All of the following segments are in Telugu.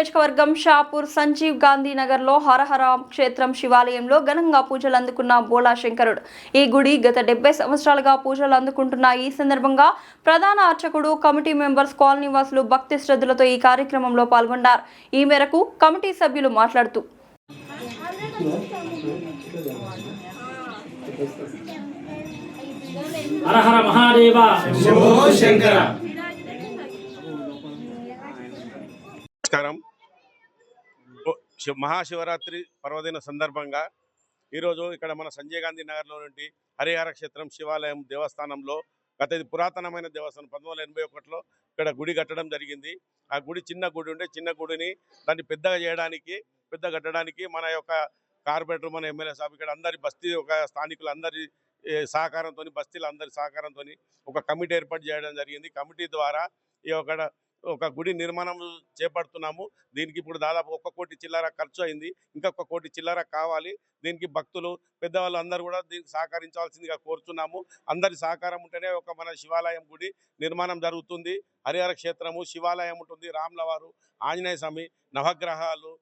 నియోజకవర్గం షాపూర్ సంజీవ్ గాంధీ నగర్లో హరహర క్షేత్రం శివాలయంలో ఘనంగా పూజలు అందుకున్న బోలా శంకరుడు. ఈ గుడి గత 70 సంవత్సరాలుగా పూజలు అందుకుంటున్న ఈ సందర్భంగా ప్రధాన అర్చకుడు, కమిటీ మెంబర్స్, కాలనీ వాసులు భక్తి శ్రద్ధలతో ఈ కార్యక్రమంలో పాల్గొన్నారు. ఈ మేరకు కమిటీ సభ్యులు మాట్లాడుతూ హర హర మహాదేవ శంభో శంకర. నమస్కారం. మహాశివరాత్రి పర్వదిన సందర్భంగా ఈరోజు ఇక్కడ మన సంజయ్ గాంధీ నగర్లో నుండి హరిహర క్షేత్రం శివాలయం దేవస్థానంలో ఇది పురాతనమైన దేవస్థానం 1981లో ఇక్కడ గుడి కట్టడం జరిగింది. ఆ గుడి చిన్న గుడి ఉండే, చిన్న గుడిని దాన్ని పెద్ద కట్టడానికి మన యొక్క కార్పొరేటర్, మన ఎమ్మెల్యే సాబ్, ఇక్కడ అందరి బస్తీ ఒక స్థానికులందరి సహకారంతో, బస్తీల అందరి సహకారంతో ఒక కమిటీ ఏర్పాటు చేయడం జరిగింది. కమిటీ ద్వారా ఈ ఒక గుడి నిర్మాణం చేపడుతున్నాము. దీనికి ఇప్పుడు దాదాపు 1 కోటి చిల్లర ఖర్చు అయింది. ఇంకా 1 కోటి చిల్లర కావాలి. దీనికి భక్తులు, పెద్దవాళ్ళు అందరూ కూడా దీనికి సహకరించాల్సిందిగా కోరుతున్నాము. అందరి సహకారం ఉంటేనే మన శివాలయం గుడి నిర్మాణం జరుగుతుంది. హరిహర క్షేత్రము శివాలయం ఉంటుంది. రాములవారు, ఆంజనేయ స్వామి, నవగ్రహాలు,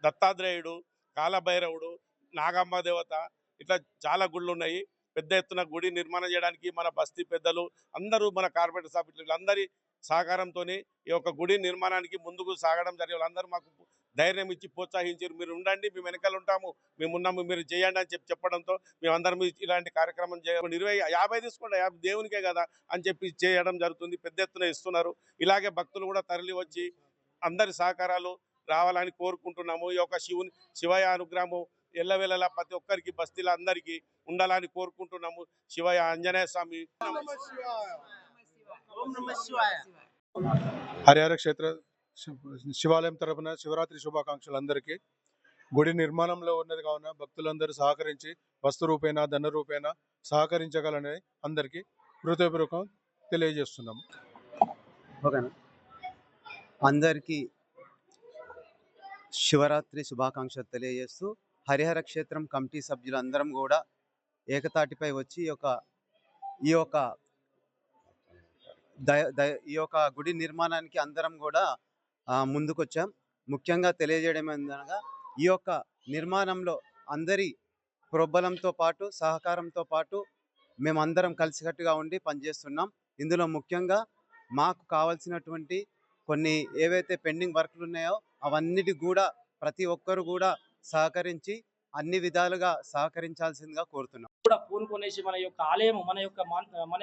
దత్తాత్రేయుడు, కాలభైరవుడు, నాగమ్మ దేవత, ఇట్లా చాలా గుళ్ళు ఉన్నాయి. పెద్ద ఎత్తున గుడి నిర్మాణం చేయడానికి మన బస్తీ పెద్దలు అందరూ, మన కార్పొరేటర్ సభ్యులు అందరి సహకారంతో ఈ యొక్క గుడి నిర్మాణానికి ముందుకు సాగడం జరిగింది. అందరూ మాకు ధైర్యం ఇచ్చి ప్రోత్సహించారు. మీరు ఉండండి, మేము వెనకాల ఉంటాము, మేము ఉన్నాము, మీరు చేయండి అని చెప్పడంతో మేమందరం ఇలాంటి కార్యక్రమం చేయడం 50 తీసుకోండి, 50 దేవునికే కదా అని చెప్పి చేయడం జరుగుతుంది. పెద్ద ఎత్తున ఇస్తున్నారు. ఇలాగే భక్తులు కూడా తరలి వచ్చి అందరి సహకారాలు రావాలని కోరుకుంటున్నాము. ఈ యొక్క శివయ్య అనుగ్రహము ఎల్లవేళలా ప్రతి ఒక్కరికి, బస్తీల అందరికీ ఉండాలని కోరుకుంటున్నాము. శివయ్య ఆంజనేయ స్వామి. హరిహర క్షేత్ర శివాలయం తరపున శివరాత్రి శుభాకాంక్షలు అందరికీ. గుడి నిర్మాణంలో ఉన్నది కావున భక్తులందరూ సహకరించి వస్తు రూపేణ, ధన రూపేణ సహకరించగలని అందరికీ హృదయపూర్వకం తెలియజేస్తున్నాము. ఓకేనా? అందరికీ శివరాత్రి శుభాకాంక్షలు తెలియజేస్తూ, హరిహర క్షేత్రం కమిటీ సభ్యులందరం కూడా ఏకతాటిపై వచ్చి ఈ యొక్క గుడి నిర్మాణానికి అందరం కూడా ముందుకొచ్చాం. ముఖ్యంగా తెలియజేయడం ఏందనగా, ఈ యొక్క నిర్మాణంలో అందరి ప్రోద్బలంతో పాటు, సహకారంతో పాటు మేమందరం కలిసికట్టుగా ఉండి పనిచేస్తున్నాం. ఇందులో ముఖ్యంగా మాకు కావాల్సినటువంటి కొన్ని ఏవైతే పెండింగ్ వర్క్లు ఉన్నాయో అవన్నిటి కూడా ప్రతి ఒక్కరు కూడా సహకరించి అన్ని విధాలుగా సహకరించాల్సిందిగా కోరుతున్నాం. కూడా పూనుకొనేసి మన యొక్క ఆలయం, మన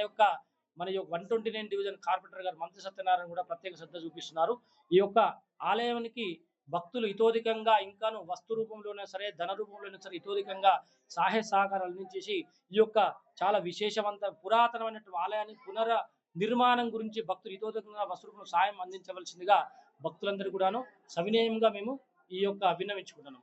యొక్క 129 డివిజన్ కార్పొరేటర్ గారు మంత్రి సత్యనారాయణ కూడా ప్రత్యేక శ్రద్ధ చూపిస్తున్నారు. ఈ యొక్క ఆలయానికి భక్తులు ఇతోధికంగా ఇంకాను వస్తు రూపంలోనే సరే, ధన రూపంలోనే సరే ఇతోధికంగా సహాయ సహకారాలు అందించేసి ఈ యొక్క చాలా పురాతనమైనటువంటి ఆలయాన్ని నిర్మాణం గురించి భక్తులు ఇతోధికంగా వస్తు రూపంలో సాయం అందించవలసిందిగా భక్తులందరూ కూడాను సవినయంగా మేము ఈ యొక్క విన్నవించుకుంటున్నాం.